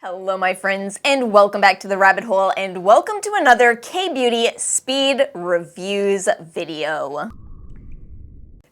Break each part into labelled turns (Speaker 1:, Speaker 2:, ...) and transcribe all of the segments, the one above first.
Speaker 1: Hello my friends, and welcome back to the rabbit hole, and welcome to another K-Beauty speed reviews video.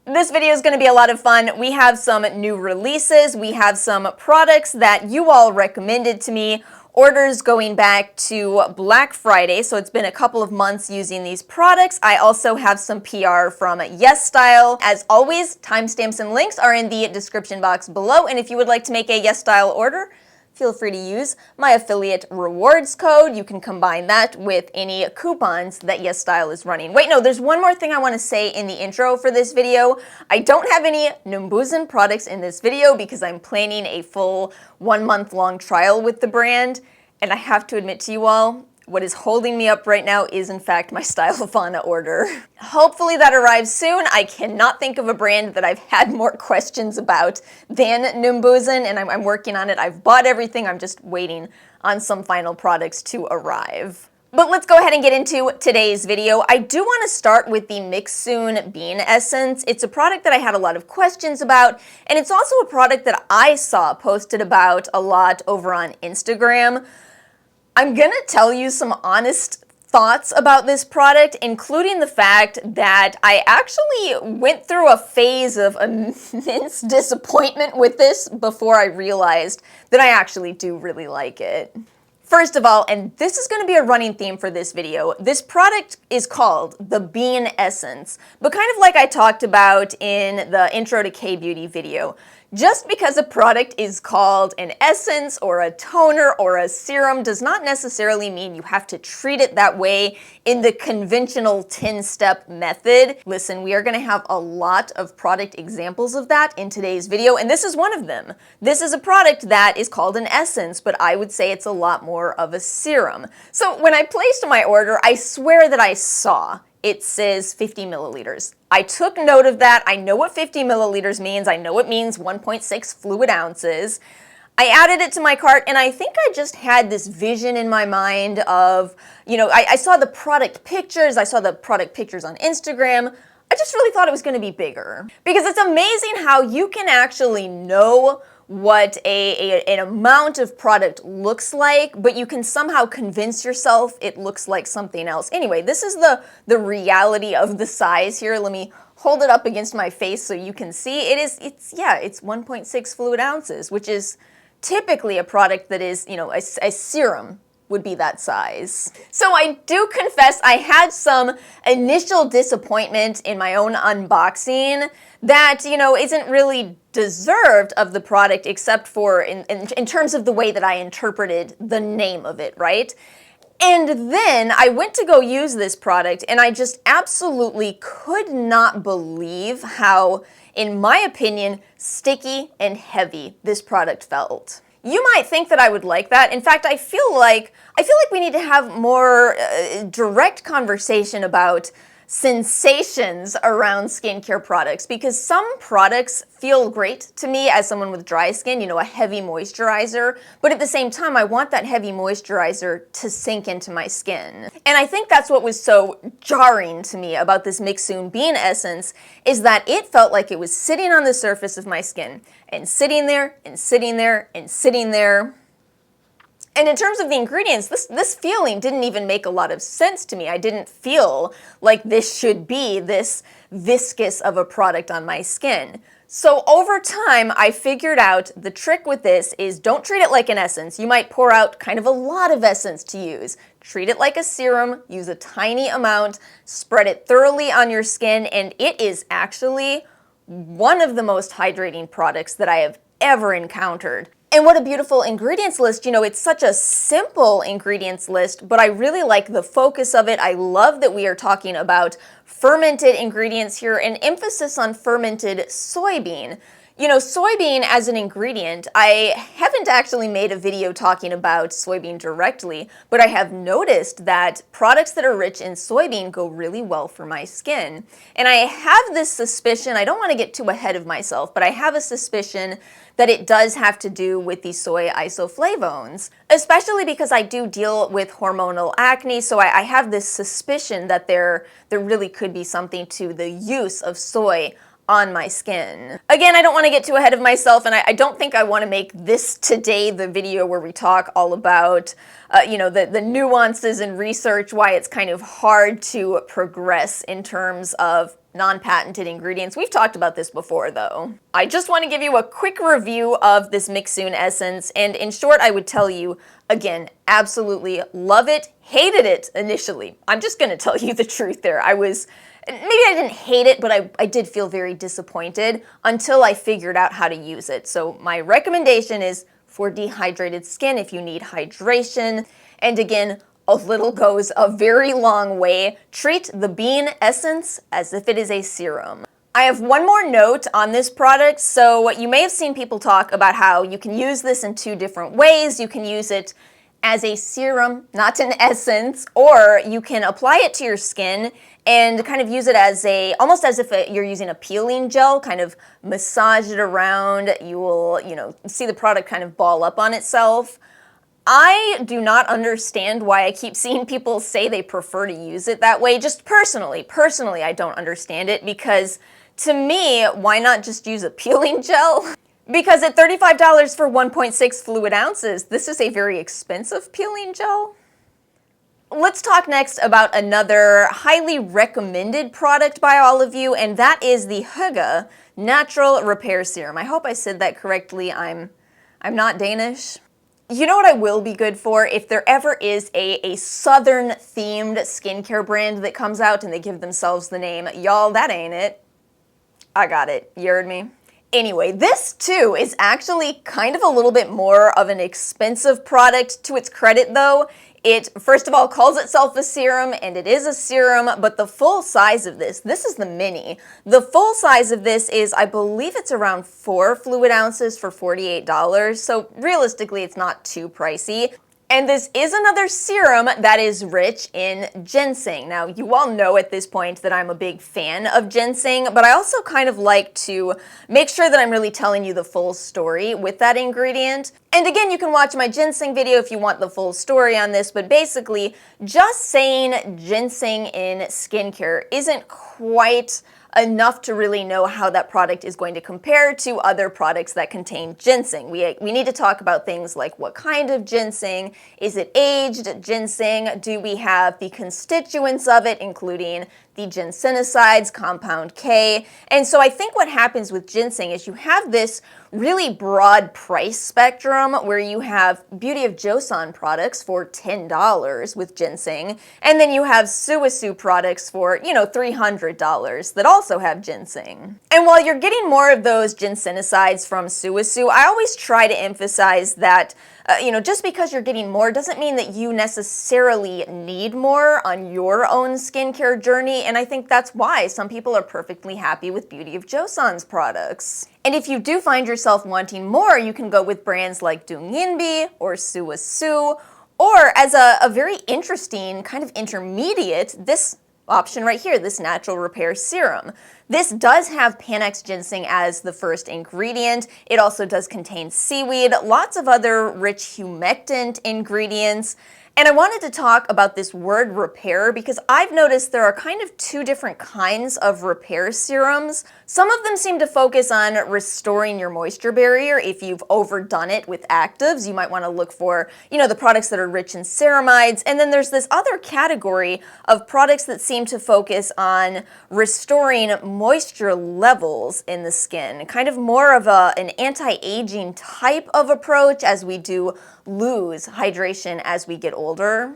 Speaker 1: This video is going to be a lot of fun. We have some new releases, we have some products that you all recommended to me, orders going back to Black Friday, so it's been a couple of months using these products. I also have some PR from Yesstyle. As always, timestamps and links are in the description box below, and if you would like to make a Yesstyle order, feel free to use my affiliate rewards code. You can combine that with any coupons that Yesstyle is running. Wait, no, there's one more thing I want to say in the intro for this video. I don't have any Mizon products in this video because I'm planning a full 1 month long trial with the brand, and I have to admit to you all, what is holding me up right now is in fact my Stylophana order. Hopefully that arrives soon. I cannot think of a brand that I've had more questions about than Mizon, and I'm working on it. I've bought everything. I'm just waiting on some final products to arrive. But let's go ahead and get into today's video. I do want to start with the Mixsoon Bean Essence. It's a product that I had a lot of questions about, and it's also a product that I saw posted about a lot over on Instagram. I'm gonna tell you some honest thoughts about this product, including the fact that I actually went through a phase of immense disappointment with this before I realized that I actually do really like it. First of all, and this is going to be a running theme for this video, this product is called the Bean Essence, but kind of like I talked about in the Intro to K-Beauty video, just because a product is called an essence or a toner or a serum does not necessarily mean you have to treat it that way in the conventional 10-step method. Listen, we are going to have a lot of product examples of that in today's video, and this is one of them. This is a product that is called an essence, but I would say it's a lot more of a serum. So when I placed my order, I swear that I saw it says 50 milliliters. I took note of that. I know what 50 milliliters means. I know it means 1.6 fluid ounces. I added it to my cart, and I think I just had this vision in my mind of, you know, I saw the product pictures. I saw the product pictures on Instagram. I just really thought it was going to be bigger. Because it's amazing how you can actually know what an amount of product looks like, but you can somehow convince yourself it looks like something else. Anyway, this is the reality of the size here. Let me hold it up against my face so you can see. It's 1.6 fluid ounces, which is typically a product that is, you know, a serum would be that size. So I do confess I had some initial disappointment in my own unboxing that, you know, isn't really deserved of the product except for in terms of the way that I interpreted the name of it, right? And then I went to go use this product and I just absolutely could not believe how, in my opinion, sticky and heavy this product felt. You might think that I would like that. In fact, I feel like we need to have more direct conversation about sensations around skincare products, because some products feel great to me as someone with dry skin, you know, a heavy moisturizer, but at the same time I want that heavy moisturizer to sink into my skin. And I think that's what was so jarring to me about this Mixsoon Bean Essence, is that it felt like it was sitting on the surface of my skin and sitting there and sitting there and sitting there. And in terms of the ingredients, this feeling didn't even make a lot of sense to me. I didn't feel like this should be this viscous of a product on my skin. So over time, I figured out the trick with this is don't treat it like an essence. You might pour out kind of a lot of essence to use. Treat it like a serum, use a tiny amount, spread it thoroughly on your skin, and it is actually one of the most hydrating products that I have ever encountered. And what a beautiful ingredients list. You know, it's such a simple ingredients list, but I really like the focus of it. I love that we are talking about fermented ingredients here, and emphasis on fermented soybean. You know, soybean as an ingredient, I haven't actually made a video talking about soybean directly, but I have noticed that products that are rich in soybean go really well for my skin. And I have this suspicion, I don't want to get too ahead of myself, but I have a suspicion that it does have to do with the soy isoflavones, especially because I do deal with hormonal acne, so I have this suspicion that there really could be something to the use of soy on my skin. Again, I don't want to get too ahead of myself, and I don't think I want to make this today the video where we talk all about you know, the nuances in research, why it's kind of hard to progress in terms of non-patented ingredients. We've talked about this before though. I just want to give you a quick review of this Mixsoon essence, and in short I would tell you, again, absolutely love it, hated it initially. I'm just gonna tell you the truth there. Maybe I didn't hate it, but I did feel very disappointed until I figured out how to use it. So my recommendation is for dehydrated skin if you need hydration, and again, a little goes a very long way. Treat the bean essence as if it is a serum. I have one more note on this product. So you may have seen people talk about how you can use this in two different ways. You can use it as a serum, not an essence, or you can apply it to your skin and kind of use it as almost as if you're using a peeling gel, kind of massage it around. You will, you know, see the product kind of ball up on itself. I do not understand why I keep seeing people say they prefer to use it that way. Just personally, I don't understand it, because to me, why not just use a peeling gel? Because at $35 for 1.6 fluid ounces, this is a very expensive peeling gel. Let's talk next about another highly recommended product by all of you, and that is the Hyggee Natural Repair Serum. I hope I said that correctly. I'm not Danish. You know what I will be good for? If there ever is a southern themed skincare brand that comes out and they give themselves the name, y'all, that ain't it. I got it. You heard me? Anyway, this too is actually kind of a little bit more of an expensive product. To its credit though, it first of all calls itself a serum, and it is a serum, but the full size of this is the mini. The full size of this is, I believe it's around 4 fluid ounces for $48, so realistically it's not too pricey. And this is another serum that is rich in ginseng. Now, you all know at this point that I'm a big fan of ginseng, but I also kind of like to make sure that I'm really telling you the full story with that ingredient. And again, you can watch my ginseng video if you want the full story on this, but basically, just saying ginseng in skincare isn't quite enough to really know how that product is going to compare to other products that contain ginseng. We need to talk about things like what kind of ginseng, is it aged ginseng, do we have the constituents of it, including the ginsenosides, compound K. And so I think what happens with ginseng is you have this really broad price spectrum where you have Beauty of Joseon products for $10 with ginseng, and then you have Suisu products for, you know, $300 that also have ginseng. And while you're getting more of those ginsenosides from Suisu, I always try to emphasize that you know, just because you're getting more doesn't mean that you necessarily need more on your own skincare journey, and I think that's why some people are perfectly happy with Beauty of Joseon's products. And if you do find yourself wanting more, you can go with brands like Donginbi or Suisu, or as a very interesting kind of intermediate, this option right here, this Natural Repair Serum. This does have Panax ginseng as the first ingredient. It also does contain seaweed, lots of other rich humectant ingredients. And I wanted to talk about this word repair because I've noticed there are kind of two different kinds of repair serums. Some of them seem to focus on restoring your moisture barrier. If you've overdone it with actives, you might want to look for, you know, the products that are rich in ceramides. And then there's this other category of products that seem to focus on restoring moisture levels in the skin, kind of more of an anti-aging type of approach as we do lose hydration as we get older.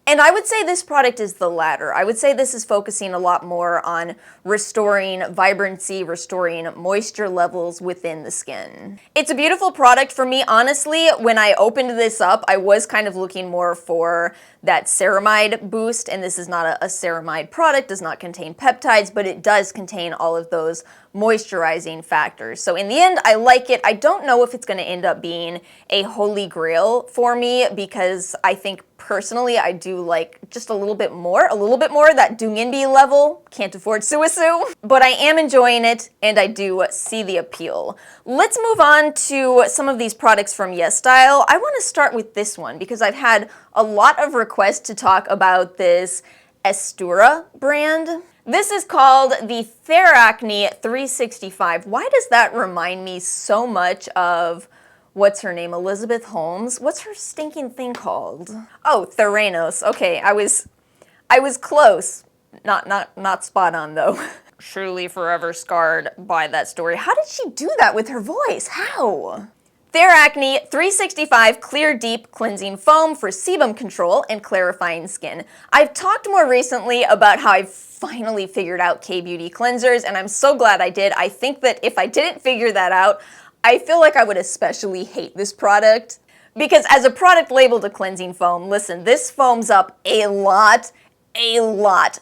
Speaker 1: And I would say this product is the latter. I would say this is focusing a lot more on restoring vibrancy, restoring moisture levels within the skin. It's a beautiful product for me, honestly. When I opened this up, I was kind of looking more for that ceramide boost, and this is not a ceramide product, does not contain peptides, but it does contain all of those moisturizing factors. So in the end, I like it. I don't know if it's going to end up being a holy grail for me because I think personally I do like just a little bit more of that Donginbi level. Can't afford Suisu, but I am enjoying it and I do see the appeal. Let's move on to some of these products from Yesstyle. I want to start with this one because I've had a lot of requests to talk about this Aestura brand. This is called the Theracne 365. Why does that remind me so much of, what's her name, Elizabeth Holmes? What's her stinking thing called? Oh, Theranos. Okay, I was close. Not spot on though. Truly forever scarred by that story. How did she do that with her voice? How? Theracne 365 Clear Deep Cleansing Foam for sebum control and clarifying skin. I've talked more recently about how I've finally figured out kbeauty cleansers, and I'm so glad I did. I think that if I didn't figure that out, I feel like I would especially hate this product. Because as a product labeled a cleansing foam, listen, this foams up a lot.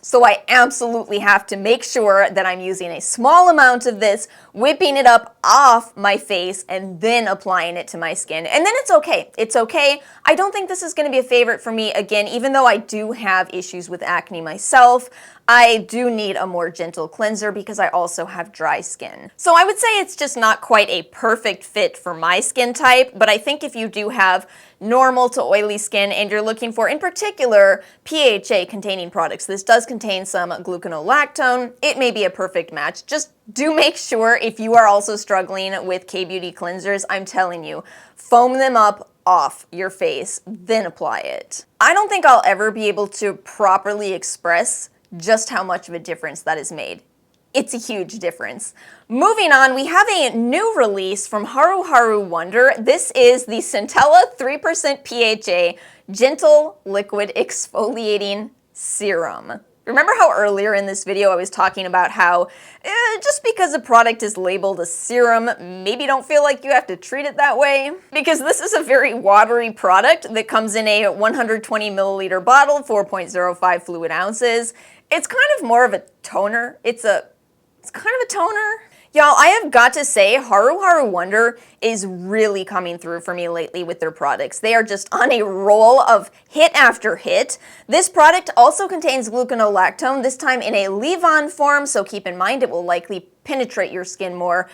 Speaker 1: So I absolutely have to make sure that I'm using a small amount of this, whipping it up off my face, and then applying it to my skin. And then it's okay. It's okay. I don't think this is going to be a favorite for me. Again, even though I do have issues with acne myself, I do need a more gentle cleanser because I also have dry skin. So I would say it's just not quite a perfect fit for my skin type, but I think if you do have normal to oily skin and you're looking for, in particular, PHA containing products, this does contain some gluconolactone, it may be a perfect match. Just do make sure if you are also struggling with kbeauty cleansers, I'm telling you, foam them up off your face, then apply it. I don't think I'll ever be able to properly express just how much of a difference that has made. It's a huge difference. Moving on, we have a new release from Haruharu Wonder. This is the Centella 3% PHA Gentle Liquid Exfoliating Serum. Remember how earlier in this video I was talking about how just because a product is labeled a serum, maybe don't feel like you have to treat it that way? Because this is a very watery product that comes in a 120 milliliter bottle, 4.05 fluid ounces. It's kind of more of a toner. It's kind of a toner. Y'all, I have got to say, Haruharu Wonder is really coming through for me lately with their products. They are just on a roll of hit after hit. This product also contains gluconolactone, this time in a leave-on form, so keep in mind it will likely penetrate your skin more,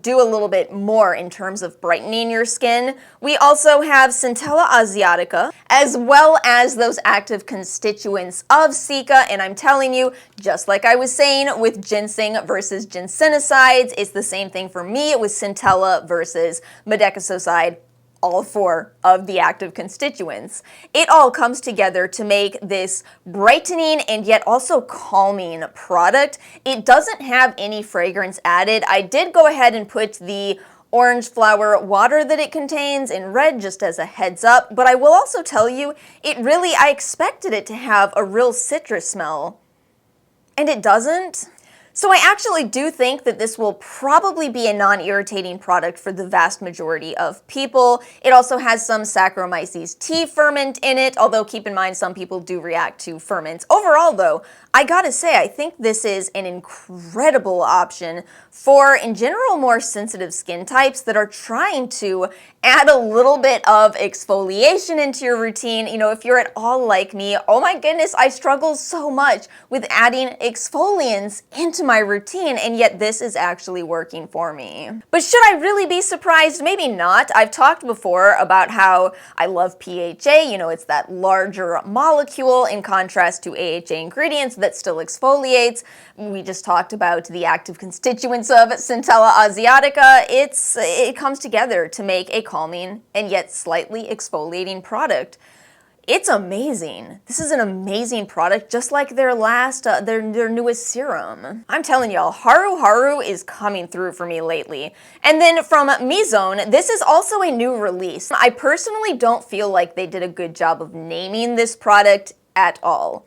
Speaker 1: do a little bit more in terms of brightening your skin. We also have Centella asiatica, as well as those active constituents of Cica, and I'm telling you, just like I was saying with ginseng versus ginsenosides, it's the same thing for me with Centella versus medecososide, all four of the active constituents. It all comes together to make this brightening and yet also calming product. It doesn't have any fragrance added. I did go ahead and put the orange flower water that it contains in red just as a heads up, but I will also tell you, I expected it to have a real citrus smell, and it doesn't. So I actually do think that this will probably be a non-irritating product for the vast majority of people. It also has some Saccharomyces tea ferment in it, although keep in mind some people do react to ferments. Overall though, I gotta say, I think this is an incredible option for, in general, more sensitive skin types that are trying to add a little bit of exfoliation into your routine. You know, if you're at all like me, oh my goodness, I struggle so much with adding exfoliants into my routine, and yet this is actually working for me. But should I really be surprised? Maybe not. I've talked before about how I love PHA, you know, it's that larger molecule in contrast to AHA ingredients that still exfoliates. We just talked about the active constituents of Centella asiatica. It comes together to make a calming and yet slightly exfoliating product. It's amazing. This is an amazing product, just like their newest serum. I'm telling y'all, Haruharu is coming through for me lately. And then from Mizon, this is also a new release. I personally don't feel like they did a good job of naming this product at all.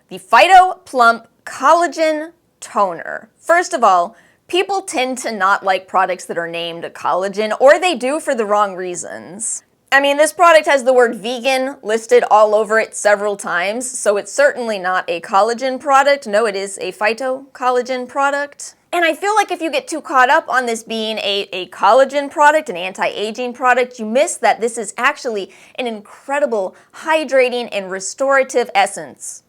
Speaker 1: The Phyto Plump Collagen Toner. First of all, people tend to not like products that are named collagen, or they do for the wrong reasons. I mean, this product has the word vegan listed all over it several times, so it's certainly not a collagen product. No, it is a phytocollagen product. And I feel like if you get too caught up on this being a collagen product, an anti-aging product, you miss that this is actually an incredible hydrating and restorative essence.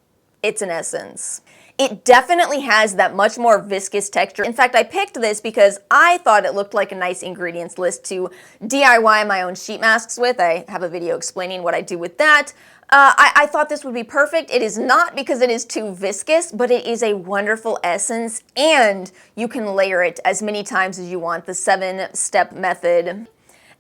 Speaker 1: It's an essence. It definitely has that much more viscous texture. In fact, I picked this because I thought it looked like a nice ingredients list to DIY my own sheet masks with. I have a video explaining what I do with that. I thought this would be perfect. It is not because it is too viscous, but it is a wonderful essence, and you can layer it as many times as you want, the 7-step method.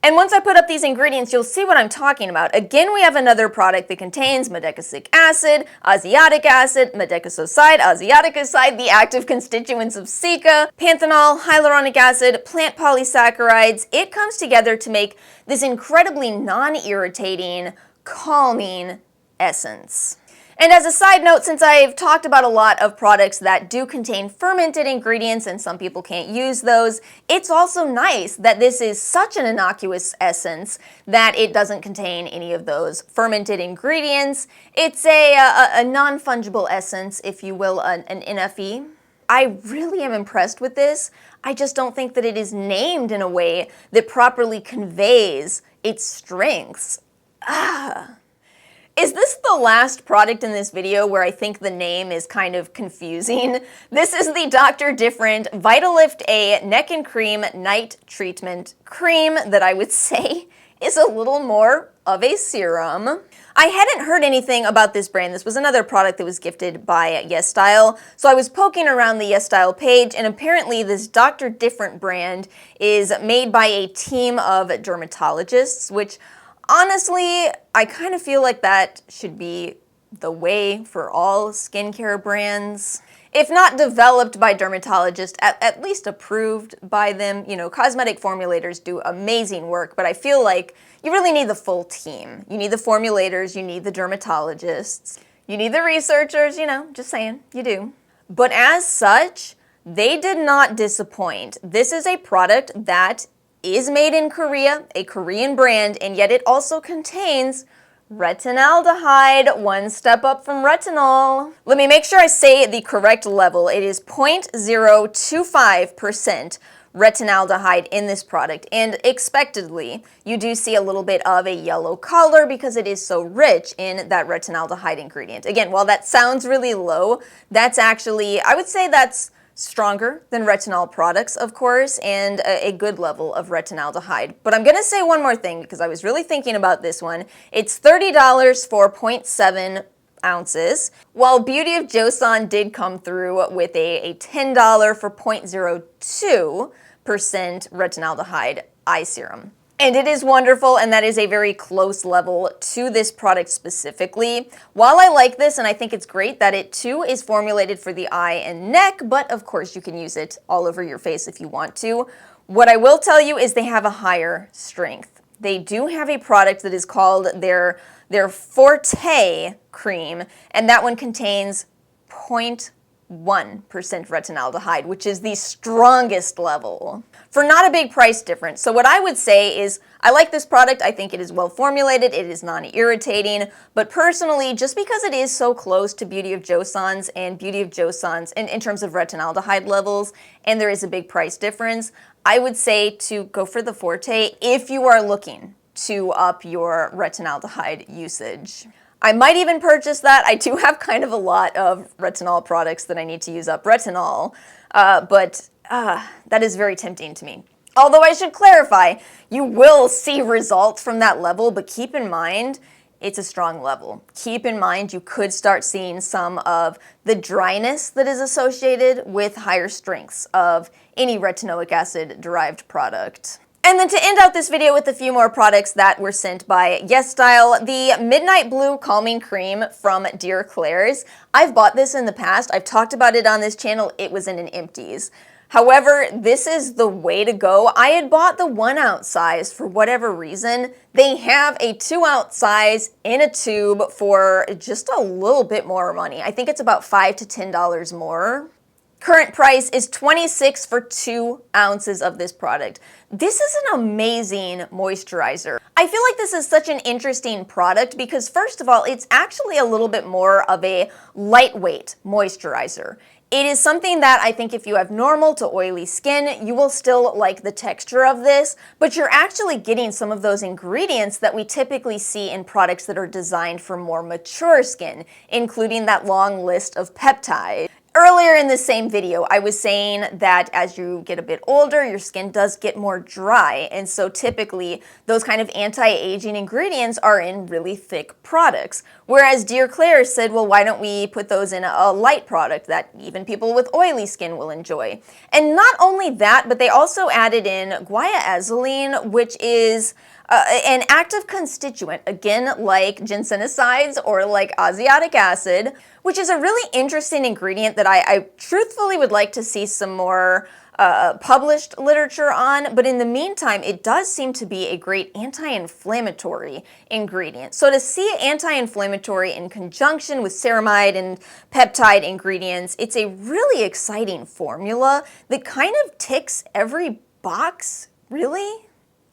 Speaker 1: And once I put up these ingredients, you'll see what I'm talking about. Again, we have another product that contains medecasic acid, asiatic acid, medecasoside, asiaticoside, the active constituents of Cica, panthenol, hyaluronic acid, plant polysaccharides. It comes together to make this incredibly non-irritating, calming essence. And as a side note, since I've talked about a lot of products that do contain fermented ingredients and some people can't use those, it's also nice that this is such an innocuous essence that it doesn't contain any of those fermented ingredients. It's a non-fungible essence, if you will, an NFE. I really am impressed with this. I just don't think that it is named in a way that properly conveys its strengths. Is this the last product in this video where I think the name is kind of confusing? This is the Dr. Different Vitalift A Neck and Cream Night Treatment Cream that I would say is a little more of a serum. I hadn't heard anything about this brand. This was another product that was gifted by Yesstyle. So I was poking around the Yesstyle page, and apparently this Dr. Different brand is made by a team of dermatologists, which honestly, I kind of feel like that should be the way for all skincare brands. If not developed by dermatologists, at least approved by them. You know, cosmetic formulators do amazing work, but I feel like you really need the full team. You need the formulators, you need the dermatologists, you need the researchers, you know, just saying, you do. But as such, they did not disappoint. This is a product that is made in Korea, a Korean brand, and yet it also contains retinaldehyde, one step up from retinol. Let me make sure I say the correct level. It is 0.025% retinaldehyde in this product, and expectedly, you do see a little bit of a yellow color because it is so rich in that retinaldehyde ingredient. Again, while that sounds really low, that's actually, I would say that's stronger than retinol products, of course, and a good level of retinaldehyde. But I'm gonna say one more thing because I was really thinking about this one. It's $30 for 0.7 ounces, while Beauty of Joseon did come through with a $10 for 0.02% retinaldehyde eye serum. And it is wonderful, and that is a very close level to this product specifically. While I like this, and I think it's great that it too is formulated for the eye and neck, but of course you can use it all over your face if you want to. What I will tell you is they have a higher strength. They do have a product that is called their Forte cream, and that one contains 0.1% retinaldehyde, which is the strongest level, for not a big price difference. So what I would say is, I like this product, I think it is well formulated, it is non-irritating, but personally, just because it is so close to Beauty of Joseon's and Beauty of Joseon's in terms of retinaldehyde levels, and there is a big price difference, I would say to go for the Forte if you are looking to up your retinaldehyde usage. I might even purchase that. I do have kind of a lot of retinol products that I need to use up retinol, but that is very tempting to me. Although I should clarify, you will see results from that level, but keep in mind, it's a strong level. Keep in mind you could start seeing some of the dryness that is associated with higher strengths of any retinoic acid derived product. And then to end out this video with a few more products that were sent by Yesstyle, the Midnight Blue Calming Cream from Dear Klairs. I've bought this in the past. I've talked about it on this channel. It was in an empties. However, this is the way to go. I had bought the 1 ounce size for whatever reason. They have a 2 ounce size in a tube for just a little bit more money. I think it's about $5 to $10 more. Current price is $26 for 2 ounces of this product. This is an amazing moisturizer. I feel like this is such an interesting product because first of all, it's actually a little bit more of a lightweight moisturizer. It is something that I think if you have normal to oily skin, you will still like the texture of this, but you're actually getting some of those ingredients that we typically see in products that are designed for more mature skin, including that long list of peptides. Earlier in the same video, I was saying that as you get a bit older, your skin does get more dry, and so typically those kind of anti-aging ingredients are in really thick products. Whereas dear Klairs said, well, why don't we put those in a light product that even people with oily skin will enjoy? And not only that, but they also added in guaiacylene, which is an active constituent, again, like ginsenosides or like asiatic acid, which is a really interesting ingredient that I truthfully would like to see some more published literature on, but in the meantime, it does seem to be a great anti-inflammatory ingredient. So to see anti-inflammatory in conjunction with ceramide and peptide ingredients, it's a really exciting formula that kind of ticks every box, really.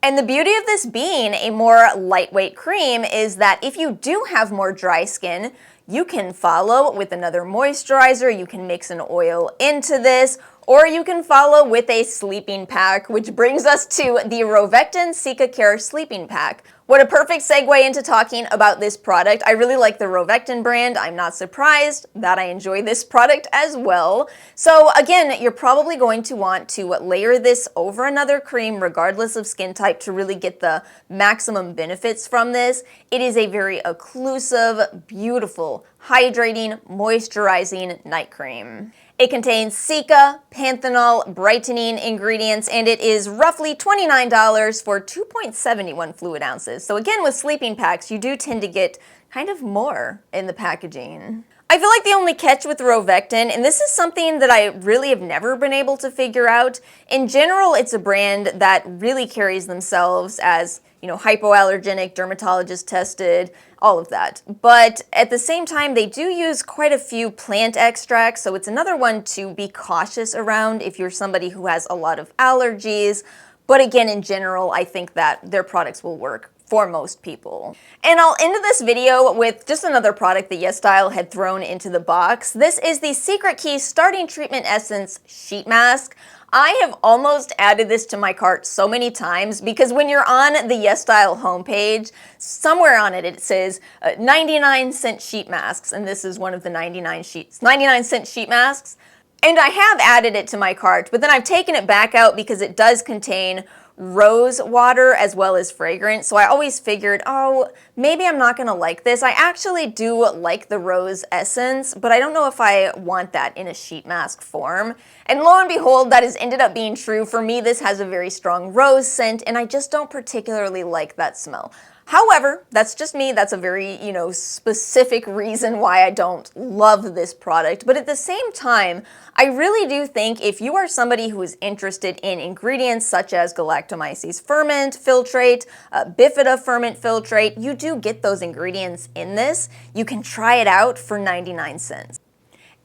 Speaker 1: And the beauty of this being a more lightweight cream is that if you do have more dry skin, you can follow with another moisturizer, you can mix an oil into this, or you can follow with a sleeping pack, which brings us to the Rovectin Cica Care Sleeping Pack. What a perfect segue into talking about this product. I really like the Rovectin brand. I'm not surprised that I enjoy this product as well. So again, you're probably going to want to layer this over another cream regardless of skin type to really get the maximum benefits from this. It is a very occlusive, beautiful, hydrating, moisturizing night cream. It contains Cica, panthenol, brightening ingredients, and it is roughly $29 for 2.71 fluid ounces. So again, with sleeping packs, you do tend to get kind of more in the packaging. I feel like the only catch with Rovectin, and this is something that I really have never been able to figure out, in general, it's a brand that really carries themselves as, you know, hypoallergenic, dermatologist tested, all of that. But at the same time, they do use quite a few plant extracts, so it's another one to be cautious around if you're somebody who has a lot of allergies. But again, in general, I think that their products will work for most people. And I'll end this video with just another product that Yesstyle had thrown into the box. This is the Secretkey Starting Treatment Essence Sheet Mask. I have almost added this to my cart so many times because when you're on the Yesstyle homepage, somewhere on it, it says 99-cent sheet masks, and this is one of the 99-cent sheet masks. And I have added it to my cart, but then I've taken it back out because it does contain rose water as well as fragrance, so I always figured, oh, maybe I'm not gonna like this. I actually do like the rose essence, but I don't know if I want that in a sheet mask form. And lo and behold, that has ended up being true. For me, this has a very strong rose scent, and I just don't particularly like that smell. However, that's just me. That's a very, specific reason why I don't love this product. But at the same time, I really do think if you are somebody who is interested in ingredients such as galactomyces ferment filtrate, bifida ferment filtrate, you do get those ingredients in this. You can try it out for 99 cents.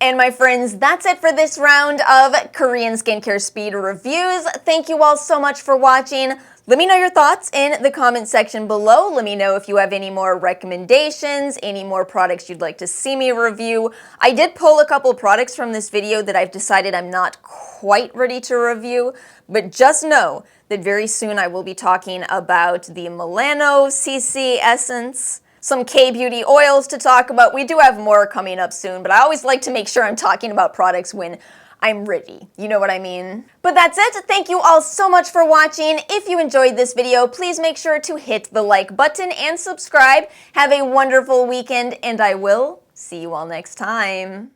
Speaker 1: And my friends, that's it for this round of Korean skincare speed reviews. Thank you all so much for watching. Let me know your thoughts in the comment section below. Let me know if you have any more recommendations, any more products you'd like to see me review. I did pull a couple products from this video that I've decided I'm not quite ready to review, but just know that very soon I will be talking about the Milano CC Essence, some kbeauty oils to talk about. We do have more coming up soon, but I always like to make sure I'm talking about products when I'm ready. You know what I mean? But that's it. Thank you all so much for watching. If you enjoyed this video, please make sure to hit the like button and subscribe. Have a wonderful weekend, and I will see you all next time.